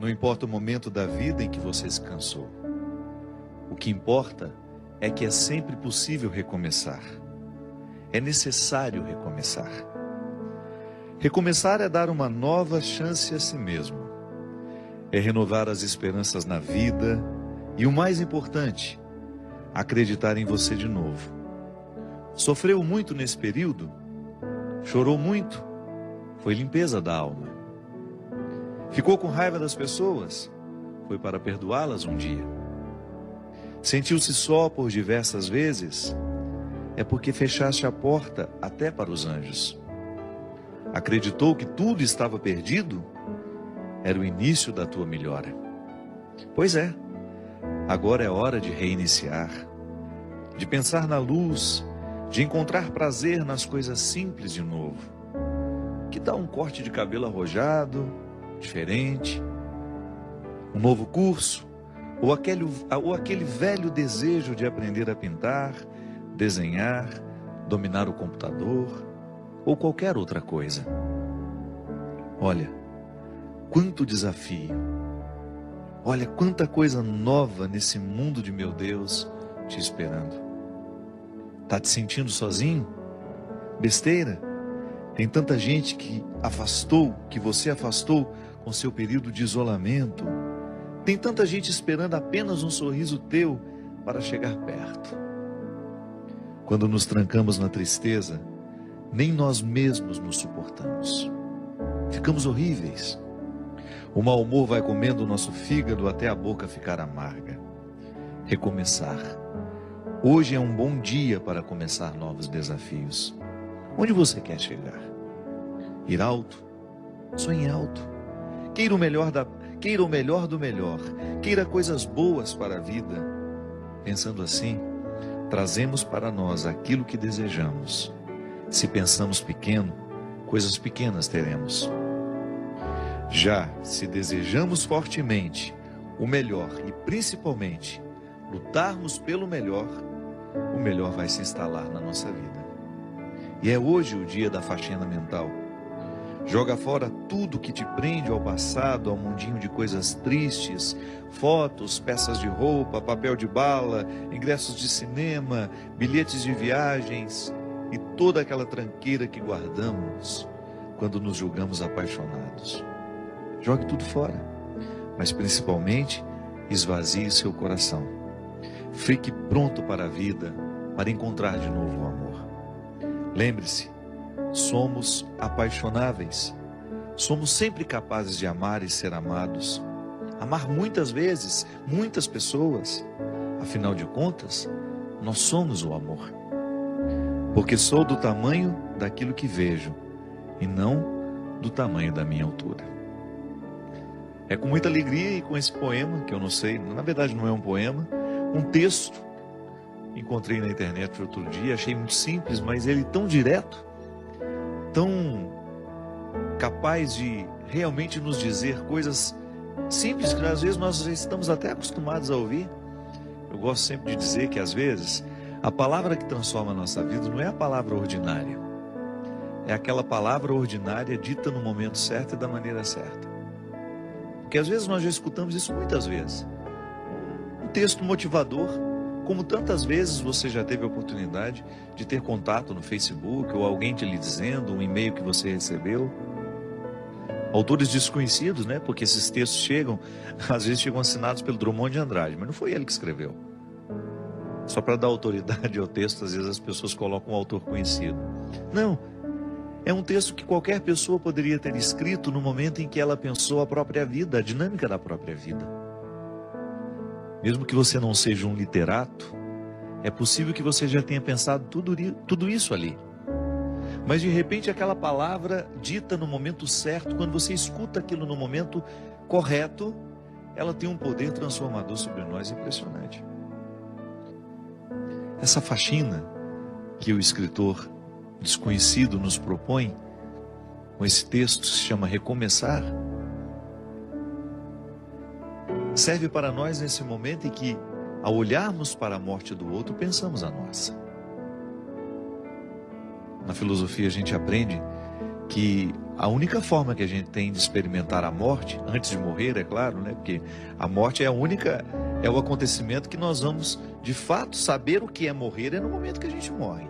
Não importa o momento da vida em que você se cansou. O que importa é que é sempre possível recomeçar. É necessário recomeçar. Recomeçar é dar uma nova chance a si mesmo. É renovar as esperanças na vida e, o mais importante, acreditar em você de novo. Sofreu muito nesse período? Chorou muito? Foi limpeza da alma. Ficou com raiva das pessoas? Foi para perdoá-las um dia. Sentiu-se só por diversas vezes? É porque fechaste a porta até para os anjos. Acreditou que tudo estava perdido? Era o início da tua melhora. Pois é, agora é hora de reiniciar, de pensar na luz, de encontrar prazer nas coisas simples de novo. Que tal um corte de cabelo arrojado, diferente, um novo curso, ou aquele velho desejo de aprender a pintar, desenhar, dominar o computador, ou qualquer outra coisa. Olha, quanto desafio, olha quanta coisa nova nesse mundo de meu Deus te esperando. Tá te sentindo sozinho? Besteira? Tem tanta gente que você afastou com seu período de isolamento. Tem tanta gente esperando apenas um sorriso teu para chegar perto. Quando nos trancamos na tristeza, nem nós mesmos nos suportamos. Ficamos horríveis. O mau humor vai comendo o nosso fígado até a boca ficar amarga. Recomeçar. Hoje é um bom dia para começar novos desafios. Onde você quer chegar? Ir alto? Sonhe alto. Queira o melhor do melhor. Queira coisas boas para a vida. Pensando assim, trazemos para nós aquilo que desejamos. Se pensamos pequeno, coisas pequenas teremos. Já se desejamos fortemente o melhor e principalmente lutarmos pelo melhor, o melhor vai se instalar na nossa vida. E é hoje o dia da faxina mental. Joga fora tudo que te prende ao passado, ao mundinho de coisas tristes, fotos, peças de roupa, papel de bala, ingressos de cinema, bilhetes de viagens e toda aquela tranqueira que guardamos quando nos julgamos apaixonados. Jogue tudo fora, mas principalmente esvazie seu coração. Fique pronto para a vida, para encontrar de novo o amor. Lembre-se, somos apaixonáveis. Somos sempre capazes de amar e ser amados. Amar muitas vezes, muitas pessoas. Afinal de contas, nós somos o amor. Porque sou do tamanho daquilo que vejo e não do tamanho da minha altura. É com muita alegria e com esse poema, que eu não sei, na verdade não é um poema, um texto, encontrei na internet outro dia, achei muito simples, mas ele tão direto, tão capaz de realmente nos dizer coisas simples que às vezes nós estamos até acostumados a ouvir. Eu gosto sempre de dizer que às vezes a palavra que transforma a nossa vida não é a palavra ordinária, é aquela palavra ordinária dita no momento certo e da maneira certa. Porque às vezes nós já escutamos isso muitas vezes. Um texto motivador, como tantas vezes você já teve a oportunidade de ter contato no Facebook, ou alguém te lhe dizendo, um e-mail que você recebeu. Autores desconhecidos, né? Porque esses textos chegam, às vezes chegam assinados pelo Drummond de Andrade, mas não foi ele que escreveu. Só para dar autoridade ao texto, às vezes as pessoas colocam um autor conhecido. Não. É um texto que qualquer pessoa poderia ter escrito no momento em que ela pensou a própria vida, a dinâmica da própria vida. Mesmo que você não seja um literato, é possível que você já tenha pensado tudo isso ali. Mas de repente aquela palavra dita no momento certo, quando você escuta aquilo no momento correto, ela tem um poder transformador sobre nós impressionante. Essa faxina que o escritor desconhecido nos propõe, com esse texto que se chama Recomeçar, serve para nós nesse momento em que, ao olharmos para a morte do outro, pensamos a nossa. Na filosofia a gente aprende que A única forma que a gente tem de experimentar a morte, antes de morrer, é claro, né? Porque a morte é o acontecimento que nós vamos, de fato, saber o que é morrer, é no momento que a gente morre.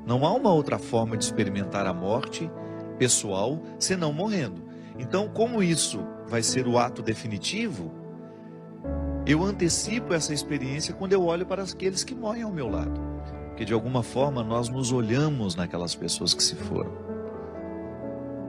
Não há uma outra forma de experimentar a morte pessoal, senão morrendo. Então, como isso vai ser o ato definitivo, eu antecipo essa experiência quando eu olho para aqueles que morrem ao meu lado. Porque de alguma forma nós nos olhamos naquelas pessoas que se foram.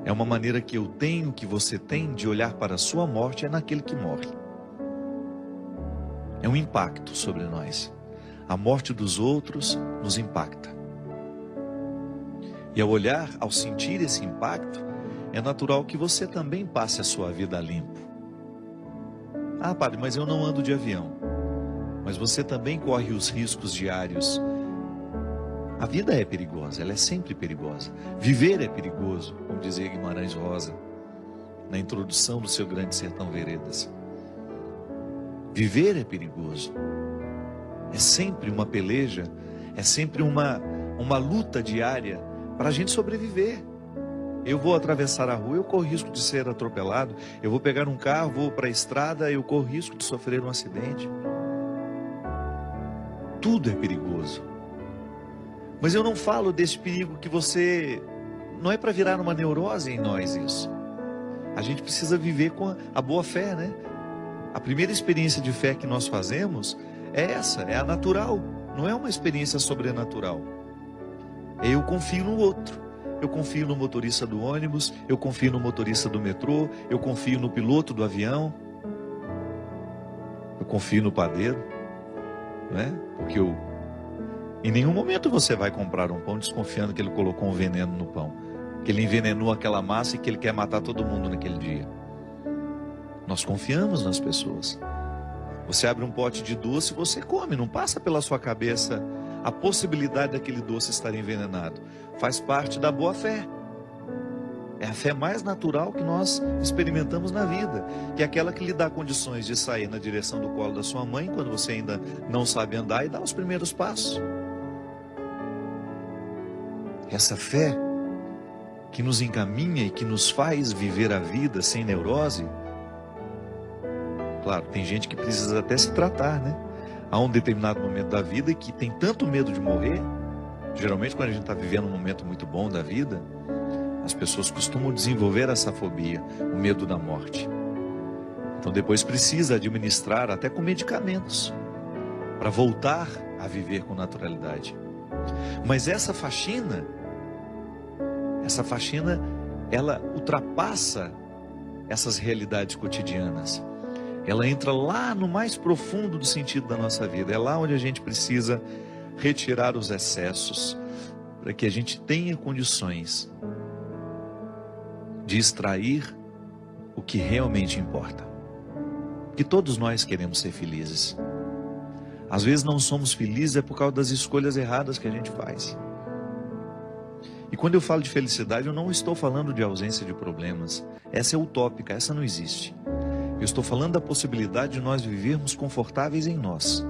É uma maneira que eu tenho, que você tem, de olhar para a sua morte, é naquele que morre. É um impacto sobre nós. A morte dos outros nos impacta. E ao olhar, ao sentir esse impacto, é natural que você também passe a sua vida a limpo. Ah, padre, mas eu não ando de avião. Mas você também corre os riscos diários. A vida é perigosa, ela é sempre perigosa. Viver é perigoso, como dizia Guimarães Rosa, na introdução do seu Grande Sertão Veredas. Viver é perigoso. É sempre uma peleja, é sempre uma luta diária para a gente sobreviver. Eu vou atravessar a rua, eu corro risco de ser atropelado. Eu vou pegar um carro, vou para a estrada, eu corro risco de sofrer um acidente. Tudo é perigoso. Mas eu não falo desse perigo que você... Não é para virar uma neurose em nós isso. A gente precisa viver com a boa fé, né? A primeira experiência de fé que nós fazemos é essa, é a natural. Não é uma experiência sobrenatural. Eu confio no outro. Eu confio no motorista do ônibus, eu confio no motorista do metrô, eu confio no piloto do avião. Eu confio no padeiro, né? Porque em nenhum momento você vai comprar um pão desconfiando que ele colocou um veneno no pão, que ele envenenou aquela massa e que ele quer matar todo mundo naquele dia. Nós confiamos nas pessoas. Você abre um pote de doce, você come, não passa pela sua cabeça a possibilidade daquele doce estar envenenado. Faz parte da boa fé. É a fé mais natural que nós experimentamos na vida, que é aquela que lhe dá condições de sair na direção do colo da sua mãe, quando você ainda não sabe andar, e dar os primeiros passos. Essa fé que nos encaminha e que nos faz viver a vida sem neurose. Claro, tem gente que precisa até se tratar, né? Há um determinado momento da vida que tem tanto medo de morrer. Geralmente quando a gente está vivendo um momento muito bom da vida, as pessoas costumam desenvolver essa fobia, o medo da morte. Então depois precisa administrar até com medicamentos, para voltar a viver com naturalidade. Mas essa faxina, ela ultrapassa essas realidades cotidianas. Ela entra lá no mais profundo do sentido da nossa vida. É lá onde a gente precisa retirar os excessos, para que a gente tenha condições de extrair o que realmente importa. Que todos nós queremos ser felizes. Às vezes não somos felizes é por causa das escolhas erradas que a gente faz. E quando eu falo de felicidade, eu não estou falando de ausência de problemas. Essa é utópica, essa não existe. Eu estou falando da possibilidade de nós vivermos confortáveis em nós.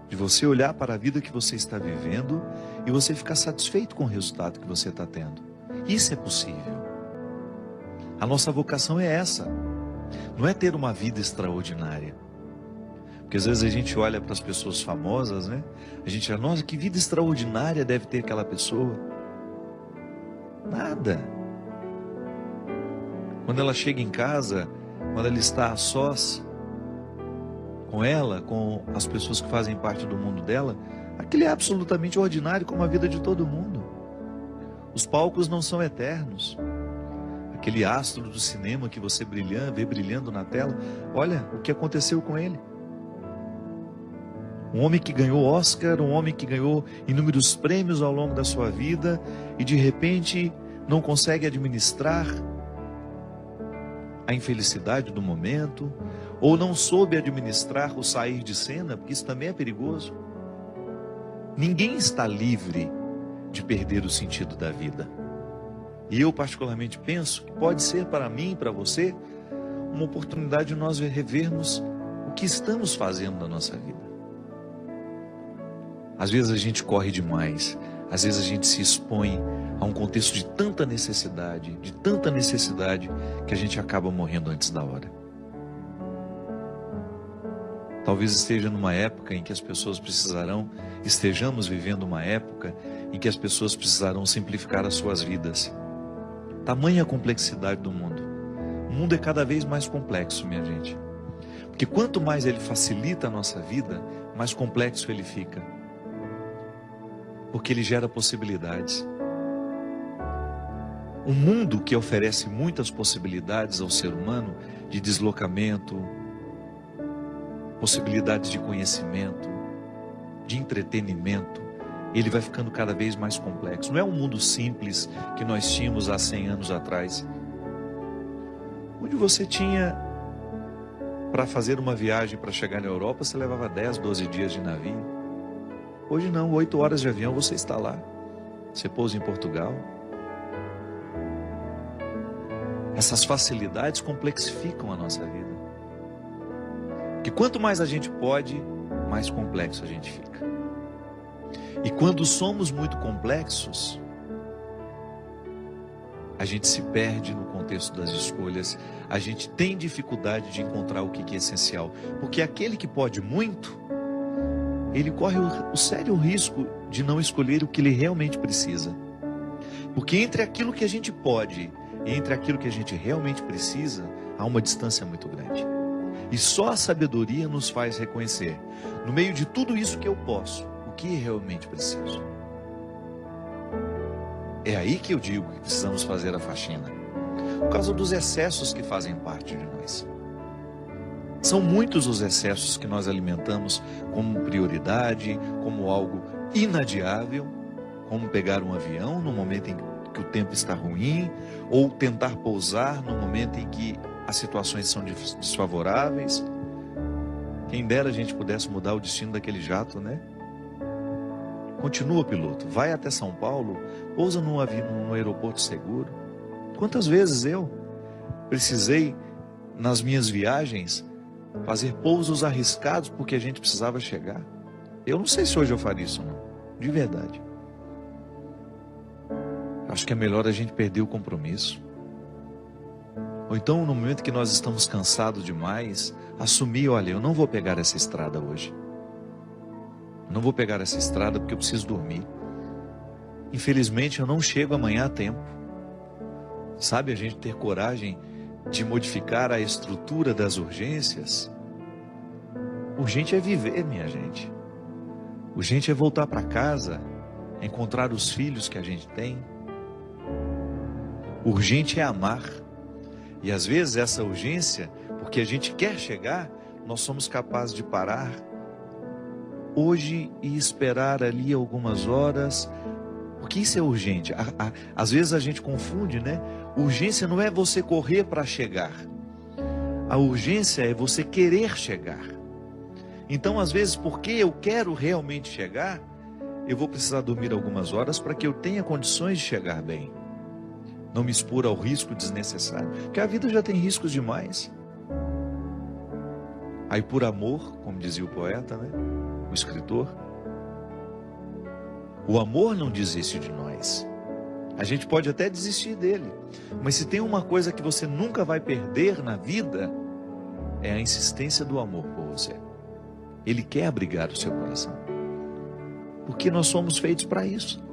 De você olhar para a vida que você está vivendo e você ficar satisfeito com o resultado que você está tendo. Isso é possível. A nossa vocação é essa. Não é ter uma vida extraordinária. Porque às vezes a gente olha para as pessoas famosas, né? A gente fala, nossa, que vida extraordinária deve ter aquela pessoa. Nada. Quando ela chega em casa, quando ela está a sós com ela, com as pessoas que fazem parte do mundo dela, aquilo é absolutamente ordinário, como a vida de todo mundo. Os palcos não são eternos. Aquele astro do cinema que você vê brilhando na tela, olha o que aconteceu com ele. Um homem que ganhou Oscar, um homem que ganhou inúmeros prêmios ao longo da sua vida e de repente não consegue administrar a infelicidade do momento, ou não soube administrar o sair de cena, porque isso também é perigoso. Ninguém está livre de perder o sentido da vida. E eu particularmente penso que pode ser para mim e para você uma oportunidade de nós revermos o que estamos fazendo na nossa vida. Às vezes a gente corre demais, Às vezes a gente se expõe a um contexto de tanta necessidade, que a gente acaba morrendo antes da hora. Talvez esteja numa época em que as pessoas estejamos vivendo uma época em que as pessoas precisarão simplificar as suas vidas. Tamanha a complexidade do mundo. O mundo é cada vez mais complexo, minha gente. Porque quanto mais ele facilita a nossa vida, mais complexo ele fica. Porque ele gera possibilidades. Um mundo que oferece muitas possibilidades ao ser humano de deslocamento, possibilidades de conhecimento, de entretenimento, ele vai ficando cada vez mais complexo. Não é um mundo simples que nós tínhamos há 100 anos atrás, onde você tinha, para fazer uma viagem para chegar na Europa, você levava 10, 12 dias de navio. Hoje não, 8 horas de avião você está lá. Você pousa em Portugal. Essas facilidades complexificam a nossa vida. Que quanto mais a gente pode, mais complexo a gente fica. E quando somos muito complexos, a gente se perde no contexto das escolhas, a gente tem dificuldade de encontrar o que é essencial. Porque aquele que pode muito, ele corre o sério risco de não escolher o que ele realmente precisa. Porque entre aquilo que a gente pode e entre aquilo que a gente realmente precisa, há uma distância muito grande. E só a sabedoria nos faz reconhecer, no meio de tudo isso que eu posso, o que realmente preciso. É aí que eu digo que precisamos fazer a faxina, por causa dos excessos que fazem parte de nós. São muitos os excessos que nós alimentamos como prioridade, como algo inadiável, como pegar um avião no momento em que o tempo está ruim, ou tentar pousar no momento em que as situações são desfavoráveis. Quem dera a gente pudesse mudar o destino daquele jato, né? Continua, piloto, vai até São Paulo, pousa num aeroporto seguro. Quantas vezes eu precisei, nas minhas viagens, fazer pousos arriscados porque a gente precisava chegar? Eu não sei se hoje eu faria isso, não. De verdade. Acho que é melhor a gente perder o compromisso. Ou então, no momento que nós estamos cansados demais, assumir, olha, eu não vou pegar essa estrada hoje. Não vou pegar essa estrada porque eu preciso dormir. Infelizmente, eu não chego amanhã a tempo. Sabe, a gente ter coragem de modificar a estrutura das urgências. Urgente é viver, minha gente. Urgente é voltar para casa, encontrar os filhos que a gente tem. Urgente é amar. E às vezes essa urgência, porque a gente quer chegar, nós somos capazes de parar hoje e esperar ali algumas horas, porque isso é urgente. Às vezes a gente confunde, né? Urgência não é você correr para chegar. A urgência é você querer chegar. Então, às vezes, porque eu quero realmente chegar, eu vou precisar dormir algumas horas para que eu tenha condições de chegar bem. Não me expor ao risco desnecessário, porque a vida já tem riscos demais. Aí por amor, como dizia o poeta, né? O escritor, o amor não desiste de nós. A gente pode até desistir dele, mas se tem uma coisa que você nunca vai perder na vida, é a insistência do amor por você. Ele quer abrigar o seu coração, porque nós somos feitos para isso.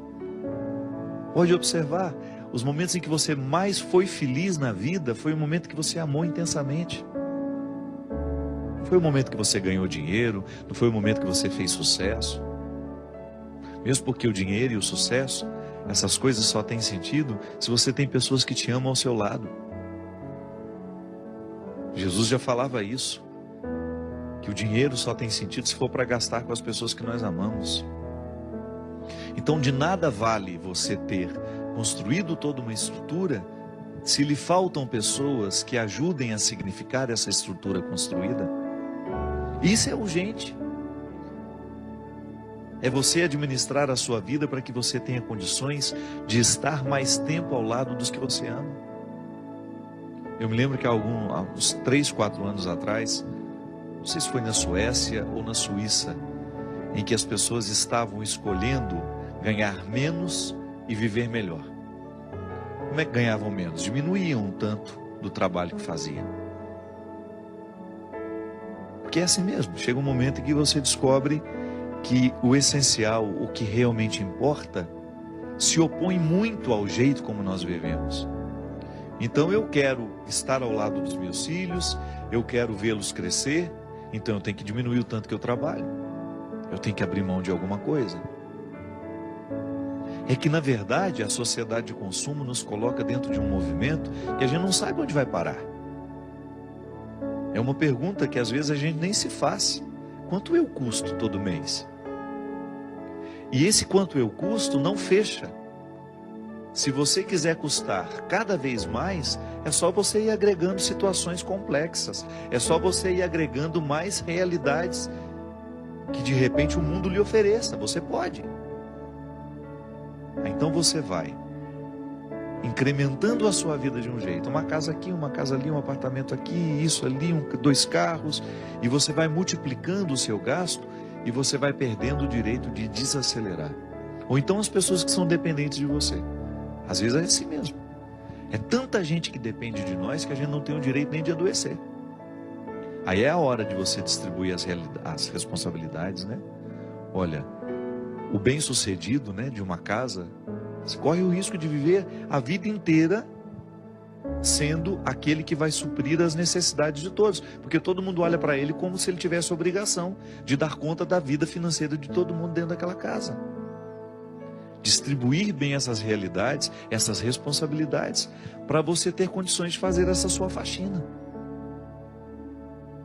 Pode observar, os momentos em que você mais foi feliz na vida, foi o momento que você amou intensamente. Não foi o momento que você ganhou dinheiro, não foi o momento que você fez sucesso. Mesmo porque o dinheiro e o sucesso, essas coisas só têm sentido se você tem pessoas que te amam ao seu lado. Jesus já falava isso, que o dinheiro só tem sentido se for para gastar com as pessoas que nós amamos. Então de nada vale você ter construído toda uma estrutura se lhe faltam pessoas que ajudem a significar essa estrutura construída. Isso é urgente. É você administrar a sua vida para que você tenha condições de estar mais tempo ao lado dos que você ama. Eu me lembro que há uns 3, 4 anos atrás, não sei se foi na Suécia ou na Suíça, em que as pessoas estavam escolhendo ganhar menos e viver melhor. Como é que ganhavam menos? Diminuíam um tanto do trabalho que faziam. Porque é assim mesmo, chega um momento em que você descobre que o essencial, o que realmente importa, se opõe muito ao jeito como nós vivemos. Então eu quero estar ao lado dos meus filhos, eu quero vê-los crescer, então eu tenho que diminuir o tanto que eu trabalho. Eu tenho que abrir mão de alguma coisa. É que na verdade a sociedade de consumo nos coloca dentro de um movimento que a gente não sabe onde vai parar. É uma pergunta que às vezes a gente nem se faz. Quanto eu custo todo mês? E esse quanto eu custo não fecha. Se você quiser custar cada vez mais, é só você ir agregando situações complexas. É só você ir agregando mais realidades que de repente o mundo lhe ofereça. Você pode. Então você vai incrementando a sua vida de um jeito. Uma casa aqui, uma casa ali, um apartamento aqui, isso ali, 2 carros. E você vai multiplicando o seu gasto e você vai perdendo o direito de desacelerar. Ou então as pessoas que são dependentes de você. Às vezes é assim mesmo. É tanta gente que depende de nós que a gente não tem o direito nem de adoecer. Aí é a hora de você distribuir as responsabilidades, né? Olha, o bem-sucedido, né, de uma casa, você corre o risco de viver a vida inteira sendo aquele que vai suprir as necessidades de todos. Porque todo mundo olha para ele como se ele tivesse a obrigação de dar conta da vida financeira de todo mundo dentro daquela casa. Distribuir bem essas realidades, essas responsabilidades, para você ter condições de fazer essa sua faxina.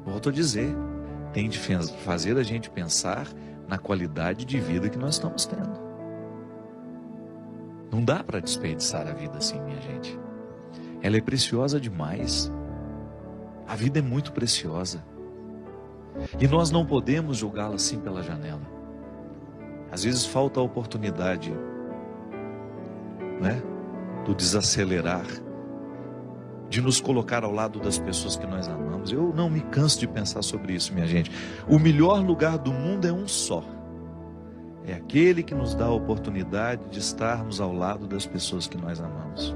Volto a dizer, tem de fazer a gente pensar na qualidade de vida que nós estamos tendo. Não dá para desperdiçar a vida assim, minha gente. Ela é preciosa demais. A vida é muito preciosa. E nós não podemos jogá-la assim pela janela. Às vezes falta a oportunidade, né, do desacelerar, de nos colocar ao lado das pessoas que nós amamos. Eu não me canso de pensar sobre isso, minha gente. O melhor lugar do mundo é um só. É aquele que nos dá a oportunidade de estarmos ao lado das pessoas que nós amamos.